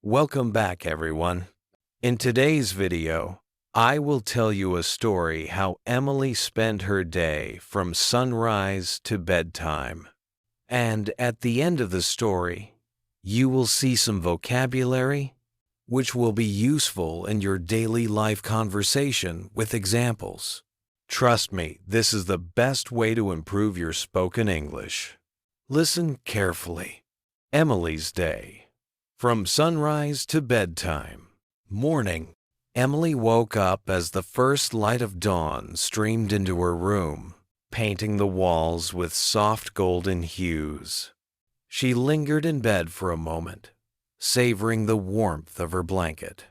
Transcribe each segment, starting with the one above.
Welcome back, everyone. In today's video, I will tell you a story how Emily spent her day from sunrise to bedtime. And at the end of the story, you will see some vocabulary which will be useful in your daily life conversation with examples. Trust me, this is the best way to improve your spoken English. Listen carefully. Emily's day. From sunrise to bedtime. Morning. Emily woke up as the first light of dawn streamed into her room, painting the walls with soft golden hues. She lingered in bed for a moment, savoring the warmth of her blanket.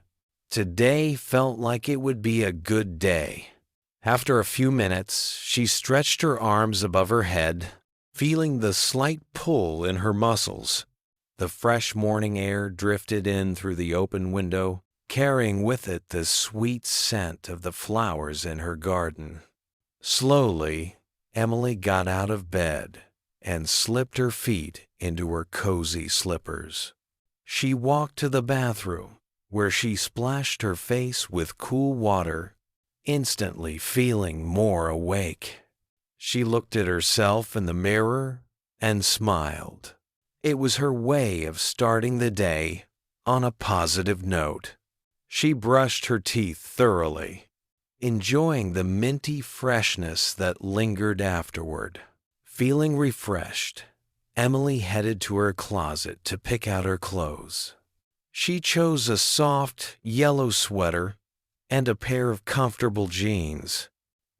Today felt like it would be a good day. After a few minutes, she stretched her arms above her head, feeling the slight pull in her muscles. The fresh morning air drifted in through the open window, carrying with it the sweet scent of the flowers in her garden. Slowly, Emily got out of bed and slipped her feet into her cozy slippers. She walked to the bathroom, where she splashed her face with cool water, instantly feeling more awake. She looked at herself in the mirror and smiled. It was her way of starting the day on a positive note. She brushed her teeth thoroughly, enjoying the minty freshness that lingered afterward. Feeling refreshed, Emily headed to her closet to pick out her clothes. She chose a soft, yellow sweater and a pair of comfortable jeans.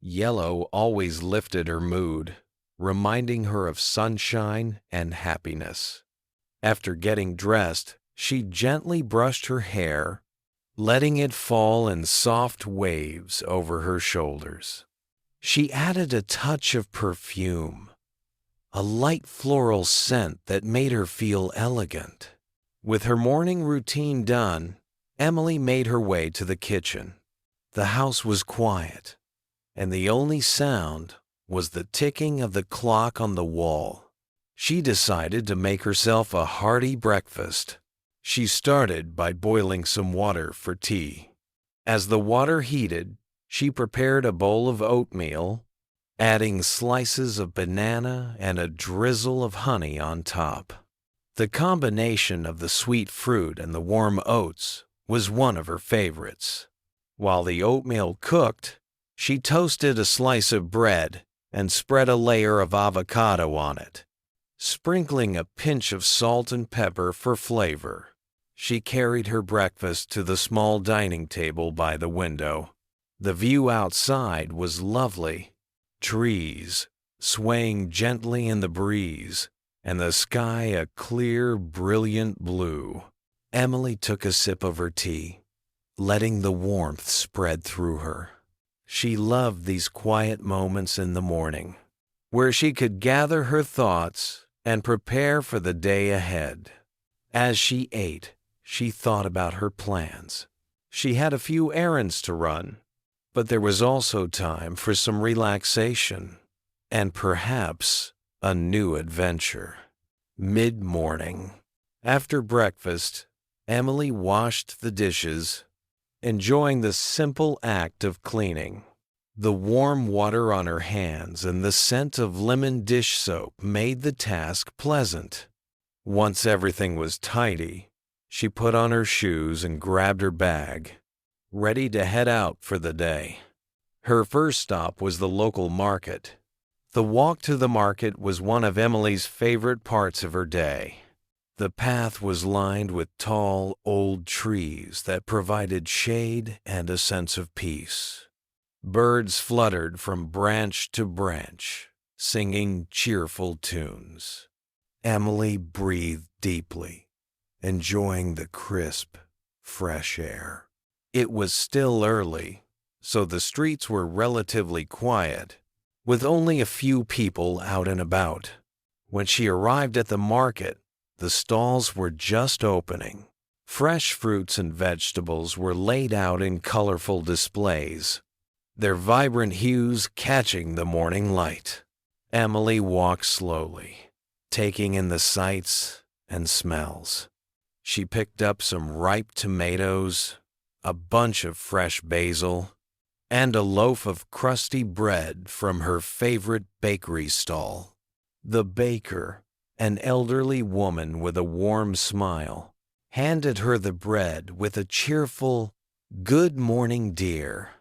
Yellow always lifted her mood, reminding her of sunshine and happiness. After getting dressed, she gently brushed her hair, letting it fall in soft waves over her shoulders. She added a touch of perfume, a light floral scent that made her feel elegant. With her morning routine done, Emily made her way to the kitchen. The house was quiet, and the only sound was the ticking of the clock on the wall. She decided to make herself a hearty breakfast. She started by boiling some water for tea. As the water heated, she prepared a bowl of oatmeal, adding slices of banana and a drizzle of honey on top. The combination of the sweet fruit and the warm oats was one of her favorites. While the oatmeal cooked, she toasted a slice of bread and spread a layer of avocado on it, sprinkling a pinch of salt and pepper for flavor. She carried her breakfast to the small dining table by the window. The view outside was lovely. Trees swaying gently in the breeze, and the sky a clear, brilliant blue. Emily took a sip of her tea, letting the warmth spread through her. She loved these quiet moments in the morning, where she could gather her thoughts and prepare for the day ahead. As she ate, she thought about her plans. She had a few errands to run, but there was also time for some relaxation and perhaps a new adventure. Mid-morning. After breakfast, Emily washed the dishes, enjoying the simple act of cleaning. The warm water on her hands and the scent of lemon dish soap made the task pleasant. Once everything was tidy, she put on her shoes and grabbed her bag, ready to head out for the day. Her first stop was the local market. The walk to the market was one of Emily's favorite parts of her day. The path was lined with tall, old trees that provided shade and a sense of peace. Birds fluttered from branch to branch, singing cheerful tunes. Emily breathed deeply, enjoying the crisp, fresh air. It was still early, so the streets were relatively quiet, with only a few people out and about. When she arrived at the market, the stalls were just opening. Fresh fruits and vegetables were laid out in colorful displays, their vibrant hues catching the morning light. Emily walked slowly, taking in the sights and smells. She picked up some ripe tomatoes, a bunch of fresh basil, and a loaf of crusty bread from her favorite bakery stall. The baker, an elderly woman with a warm smile, handed her the bread with a cheerful, "Good morning, dear."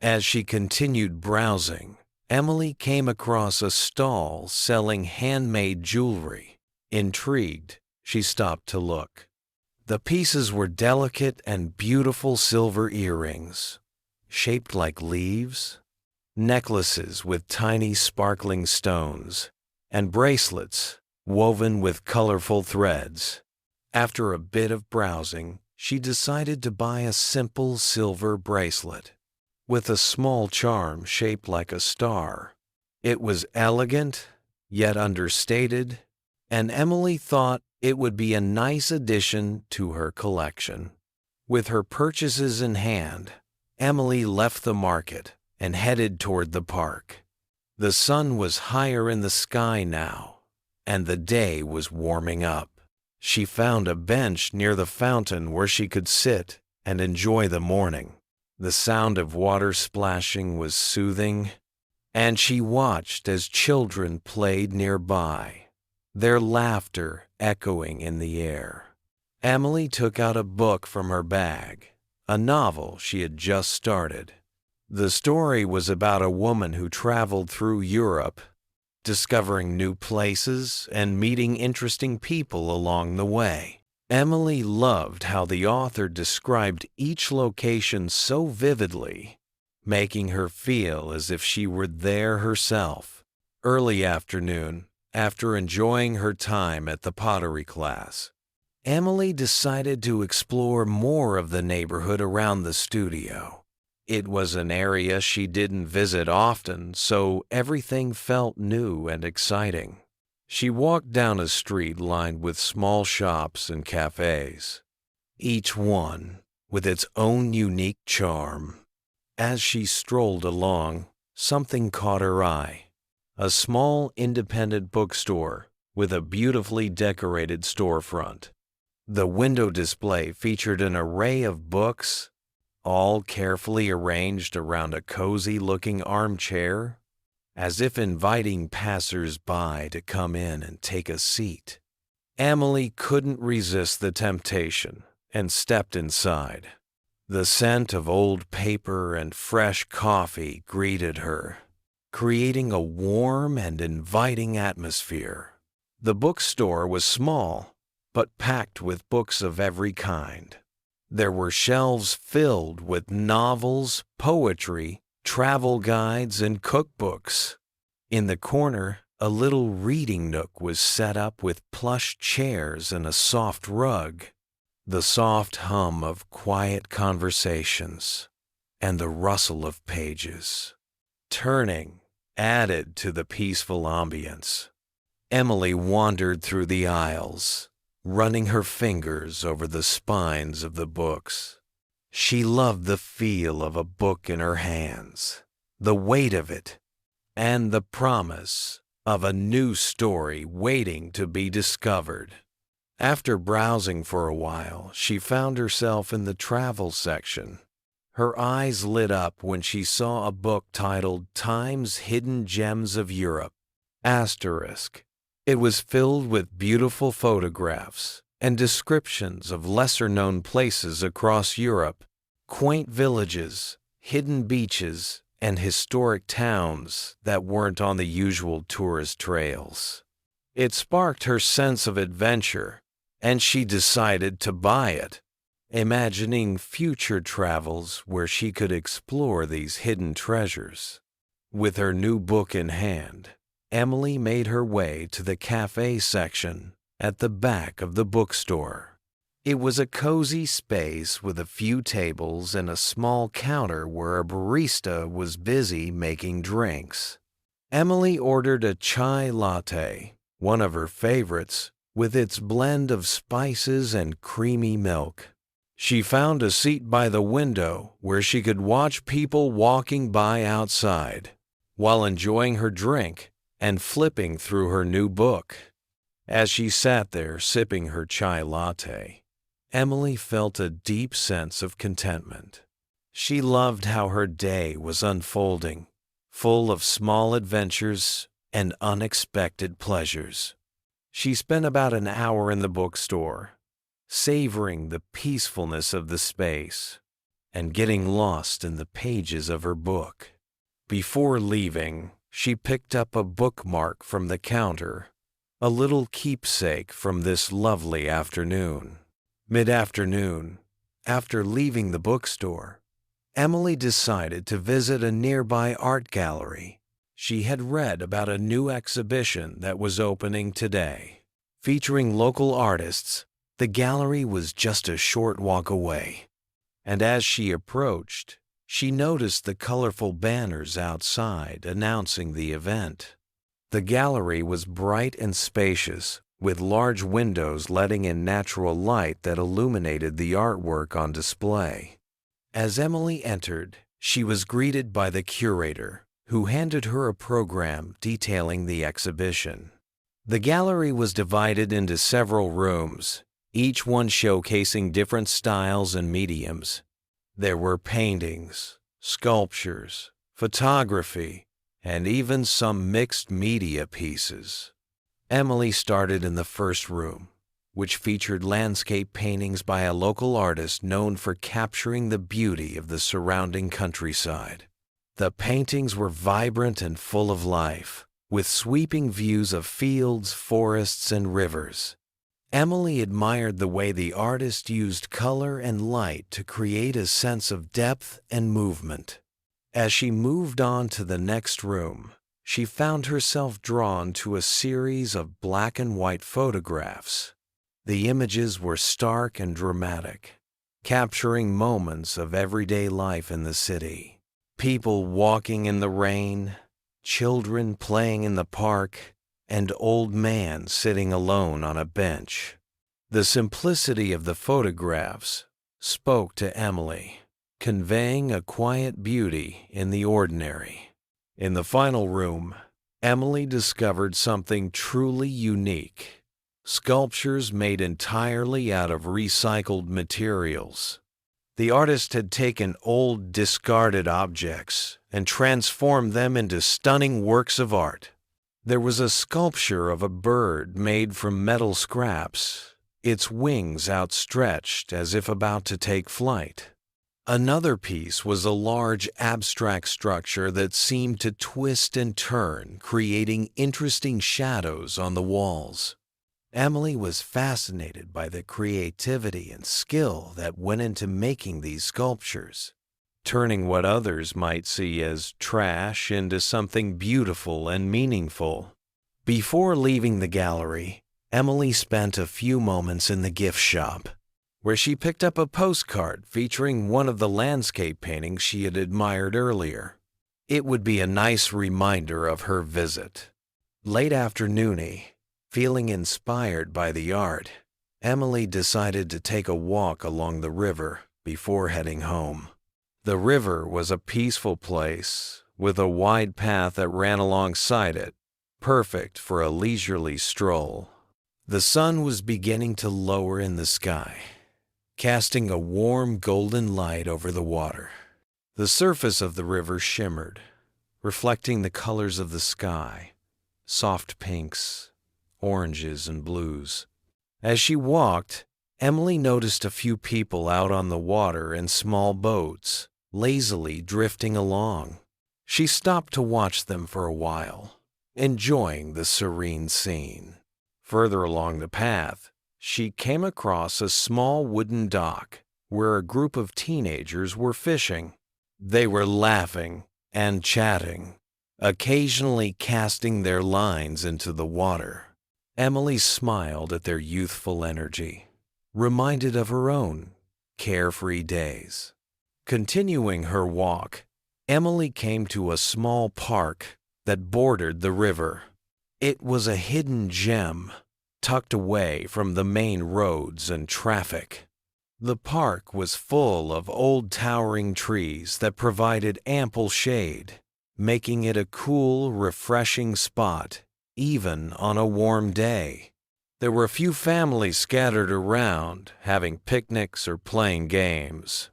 As she continued browsing, Emily came across a stall selling handmade jewelry. Intrigued, she stopped to look. The pieces were delicate and beautiful silver earrings, shaped like leaves, necklaces with tiny sparkling stones, and bracelets woven with colorful threads. After a bit of browsing, she decided to buy a simple silver bracelet with a small charm shaped like a star. It was elegant, yet understated, and Emily thought it would be a nice addition to her collection. With her purchases in hand, Emily left the market and headed toward the park. The sun was higher in the sky now, and the day was warming up. She found a bench near the fountain where she could sit and enjoy the morning. The sound of water splashing was soothing, and she watched as children played nearby, their laughter echoing in the air. Emily took out a book from her bag, a novel she had just started. The story was about a woman who traveled through Europe, discovering new places and meeting interesting people along the way. Emily loved how the author described each location so vividly, making her feel as if she were there herself. Early afternoon, after enjoying her time at the pottery class, Emily decided to explore more of the neighborhood around the studio. It was an area she didn't visit often, so everything felt new and exciting. She walked down a street lined with small shops and cafes, each one with its own unique charm. As she strolled along, something caught her eye. A small independent bookstore with a beautifully decorated storefront. The window display featured an array of books, all carefully arranged around a cozy-looking armchair, as if inviting passers-by to come in and take a seat. Emily couldn't resist the temptation and stepped inside. The scent of old paper and fresh coffee greeted her, creating a warm and inviting atmosphere. The bookstore was small, but packed with books of every kind. There were shelves filled with novels, poetry, travel guides, and cookbooks. In the corner, a little reading nook was set up with plush chairs and a soft rug. The soft hum of quiet conversations and the rustle of pages, turning, added to the peaceful ambience. Emily wandered through the aisles, running her fingers over the spines of the books. She loved the feel of a book in her hands, the weight of it, and the promise of a new story waiting to be discovered. After browsing for a while, she found herself in the travel section. Her eyes lit up when she saw a book titled Time's Hidden Gems of Europe. It was filled with beautiful photographs and descriptions of lesser-known places across Europe, quaint villages, hidden beaches, and historic towns that weren't on the usual tourist trails. It sparked her sense of adventure, and she decided to buy it, imagining future travels where she could explore these hidden treasures. With her new book in hand, Emily made her way to the cafe section at the back of the bookstore. It was a cozy space with a few tables and a small counter where a barista was busy making drinks. Emily ordered a chai latte, one of her favorites, with its blend of spices and creamy milk. She found a seat by the window where she could watch people walking by outside, while enjoying her drink and flipping through her new book. As she sat there sipping her chai latte, Emily felt a deep sense of contentment. She loved how her day was unfolding, full of small adventures and unexpected pleasures. She spent about an hour in the bookstore, savoring the peacefulness of the space and getting lost in the pages of her book. Before leaving, she picked up a bookmark from the counter, a little keepsake from this lovely afternoon. Mid-afternoon, after leaving the bookstore, Emily decided to visit a nearby art gallery. She had read about a new exhibition that was opening today. Featuring local artists, the gallery was just a short walk away. And as she approached, she noticed the colorful banners outside announcing the event. The gallery was bright and spacious, with large windows letting in natural light that illuminated the artwork on display. As Emily entered, she was greeted by the curator, who handed her a program detailing the exhibition. The gallery was divided into several rooms, each one showcasing different styles and mediums. There were paintings, sculptures, photography, and even some mixed media pieces. Emily started in the first room, which featured landscape paintings by a local artist known for capturing the beauty of the surrounding countryside. The paintings were vibrant and full of life, with sweeping views of fields, forests, and rivers. Emily admired the way the artist used color and light to create a sense of depth and movement. As she moved on to the next room, she found herself drawn to a series of black and white photographs. The images were stark and dramatic, capturing moments of everyday life in the city. People walking in the rain, children playing in the park, and old man sitting alone on a bench. The simplicity of the photographs spoke to Emily, conveying a quiet beauty in the ordinary. In the final room, Emily discovered something truly unique: sculptures made entirely out of recycled materials. The artist had taken old, discarded objects and transformed them into stunning works of art. There was a sculpture of a bird made from metal scraps, its wings outstretched as if about to take flight. Another piece was a large abstract structure that seemed to twist and turn, creating interesting shadows on the walls. Emily was fascinated by the creativity and skill that went into making these sculptures, turning what others might see as trash into something beautiful and meaningful. Before leaving the gallery, Emily spent a few moments in the gift shop, where she picked up a postcard featuring one of the landscape paintings she had admired earlier. It would be a nice reminder of her visit. Late afternoony, feeling inspired by the art, Emily decided to take a walk along the river before heading home. The river was a peaceful place, with a wide path that ran alongside it, perfect for a leisurely stroll. The sun was beginning to lower in the sky, casting a warm golden light over the water. The surface of the river shimmered, reflecting the colors of the sky, soft pinks, oranges, and blues. As she walked, Emily noticed a few people out on the water in small boats, lazily drifting along. She stopped to watch them for a while, enjoying the serene scene. Further along the path, she came across a small wooden dock where a group of teenagers were fishing. They were laughing and chatting, occasionally casting their lines into the water. Emily smiled at their youthful energy, reminded of her own carefree days. Continuing her walk, Emily came to a small park that bordered the river. It was a hidden gem, tucked away from the main roads and traffic. The park was full of old towering trees that provided ample shade, making it a cool, refreshing spot even on a warm day. There were a few families scattered around, having picnics or playing games.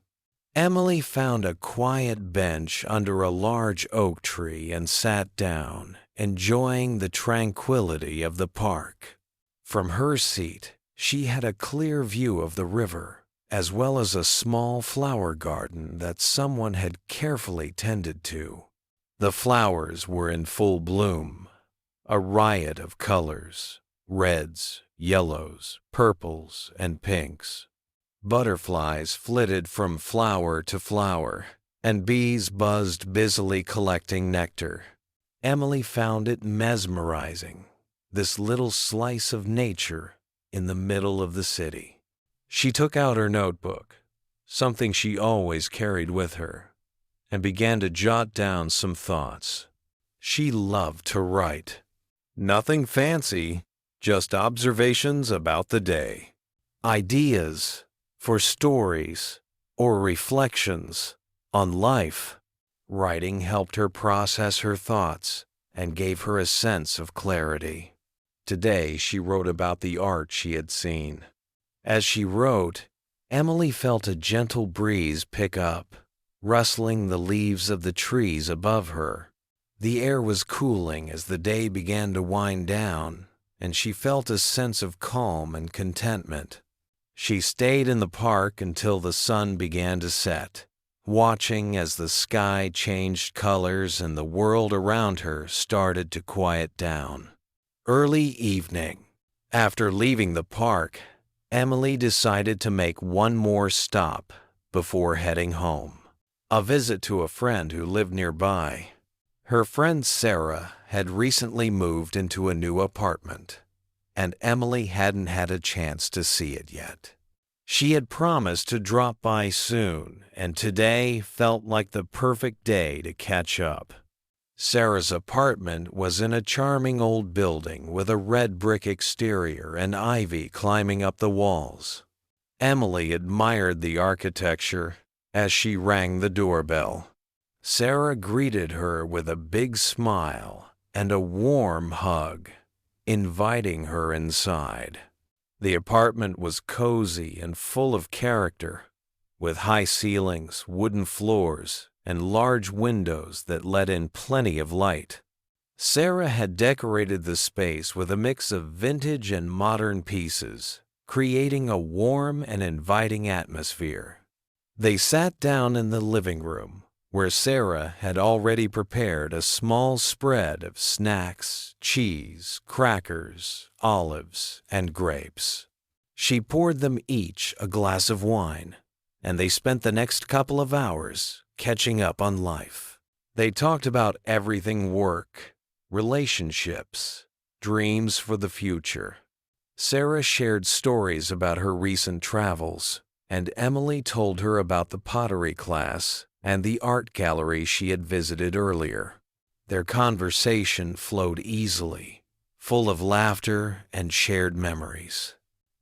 Emily found a quiet bench under a large oak tree and sat down, enjoying the tranquility of the park. From her seat, she had a clear view of the river, as well as a small flower garden that someone had carefully tended to. The flowers were in full bloom, a riot of colors: reds, yellows, purples, and pinks. Butterflies flitted from flower to flower, and bees buzzed busily collecting nectar. Emily found it mesmerizing, this little slice of nature in the middle of the city. She took out her notebook, something she always carried with her, and began to jot down some thoughts. She loved to write. Nothing fancy, just observations about the day. Ideas for stories or reflections on life. Writing helped her process her thoughts and gave her a sense of clarity. Today she wrote about the art she had seen. As she wrote, Emily felt a gentle breeze pick up, rustling the leaves of the trees above her. The air was cooling as the day began to wind down, and she felt a sense of calm and contentment. She stayed in the park until the sun began to set, watching as the sky changed colors and the world around her started to quiet down. Early evening. After leaving the park, Emily decided to make one more stop before heading home. A visit to a friend who lived nearby. Her friend Sarah had recently moved into a new apartment, and Emily hadn't had a chance to see it yet. She had promised to drop by soon, and today felt like the perfect day to catch up. Sarah's apartment was in a charming old building with a red brick exterior and ivy climbing up the walls. Emily admired the architecture as she rang the doorbell. Sarah greeted her with a big smile and a warm hug, inviting her inside. The apartment was cozy and full of character, with high ceilings, wooden floors, and large windows that let in plenty of light. Sarah had decorated the space with a mix of vintage and modern pieces, creating a warm and inviting atmosphere. They sat down in the living room, where Sarah had already prepared a small spread of snacks, cheese, crackers, olives, and grapes. She poured them each a glass of wine, and they spent the next couple of hours catching up on life. They talked about everything: work, relationships, dreams for the future. Sarah shared stories about her recent travels, and Emily told her about the pottery class and the art gallery she had visited earlier. Their conversation flowed easily, full of laughter and shared memories.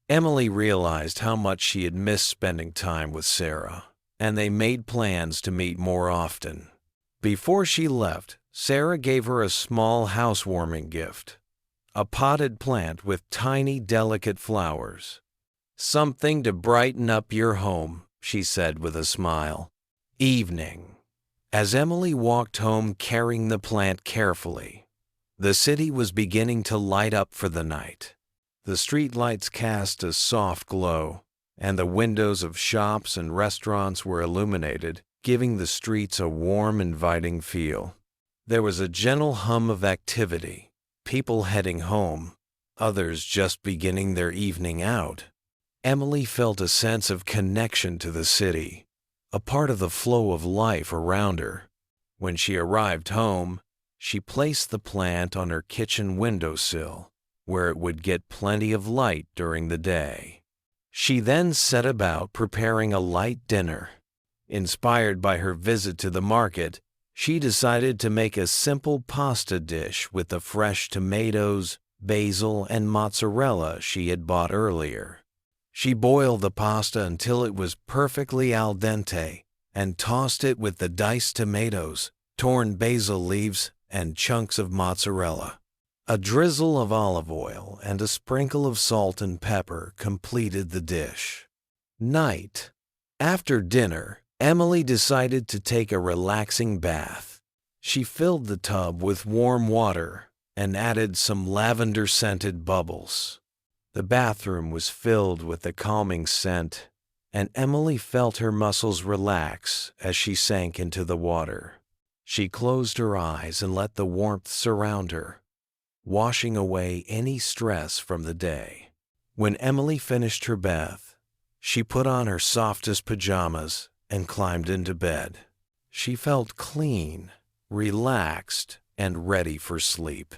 Emily realized how much she had missed spending time with Sarah, and they made plans to meet more often. Before she left, Sarah gave her a small housewarming gift, a potted plant with tiny, delicate flowers. "Something to brighten up your home," she said with a smile. Evening. As Emily walked home carrying the plant carefully, the city was beginning to light up for the night. The streetlights cast a soft glow, and the windows of shops and restaurants were illuminated, giving the streets a warm, inviting feel. There was a gentle hum of activity, people heading home, others just beginning their evening out. Emily felt a sense of connection to the city, a part of the flow of life around her. When she arrived home, she placed the plant on her kitchen windowsill, where it would get plenty of light during the day. She then set about preparing a light dinner. Inspired by her visit to the market, she decided to make a simple pasta dish with the fresh tomatoes, basil, and mozzarella she had bought earlier. She boiled the pasta until it was perfectly al dente and tossed it with the diced tomatoes, torn basil leaves, and chunks of mozzarella. A drizzle of olive oil and a sprinkle of salt and pepper completed the dish. Night. After dinner, Emily decided to take a relaxing bath. She filled the tub with warm water and added some lavender-scented bubbles. The bathroom was filled with the calming scent, and Emily felt her muscles relax as she sank into the water. She closed her eyes and let the warmth surround her, washing away any stress from the day. When Emily finished her bath, she put on her softest pajamas and climbed into bed. She felt clean, relaxed, and ready for sleep.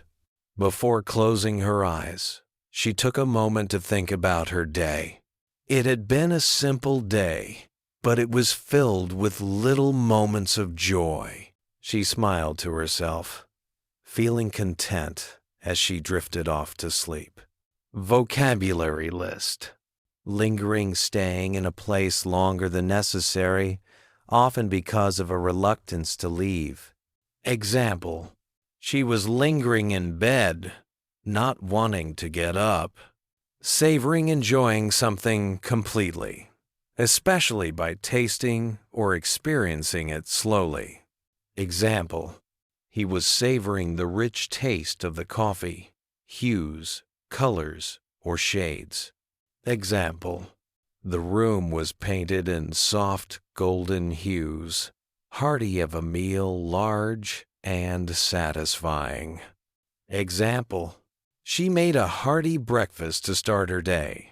Before closing her eyes, she took a moment to think about her day. It had been a simple day, but it was filled with little moments of joy. She smiled to herself, feeling content as she drifted off to sleep. Vocabulary list. Lingering, staying in a place longer than necessary, often because of a reluctance to leave. Example: she was lingering in bed, not wanting to get up. Savoring enjoying something completely, especially by tasting or experiencing it slowly. Example: he was savoring the rich taste of the coffee, hues, colors, or shades. Example: the room was painted in soft golden hues, hearty of a meal large and satisfying. Example: she made a hearty breakfast to start her day.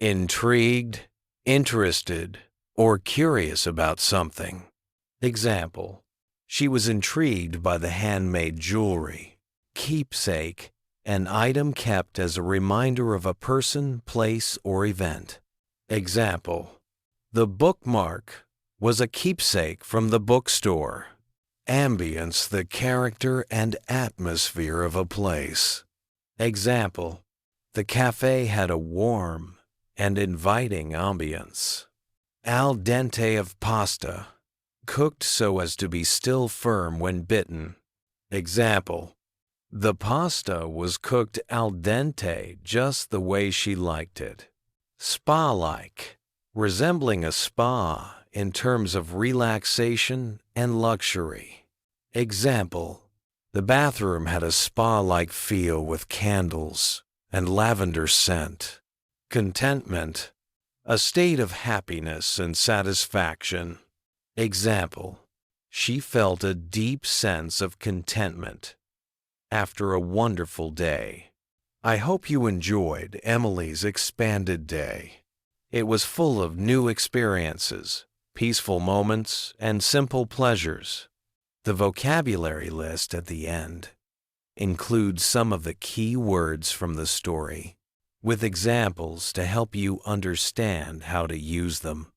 Intrigued, interested, or curious about something. Example: she was intrigued by the handmade jewelry. Keepsake, an item kept as a reminder of a person, place, or event. Example: the bookmark was a keepsake from the bookstore. Ambience, the character and atmosphere of a place. Example: the cafe had a warm and inviting ambience. Al dente of pasta, cooked so as to be still firm when bitten. Example: the pasta was cooked al dente just the way she liked it. Spa-like, resembling a spa in terms of relaxation and luxury. Example: the bathroom had a spa-like feel with candles and lavender scent. Contentment, a state of happiness and satisfaction. Example: she felt a deep sense of contentment after a wonderful day. I hope you enjoyed Emily's expanded day. It was full of new experiences, peaceful moments, and simple pleasures. The vocabulary list at the end includes some of the key words from the story, with examples to help you understand how to use them.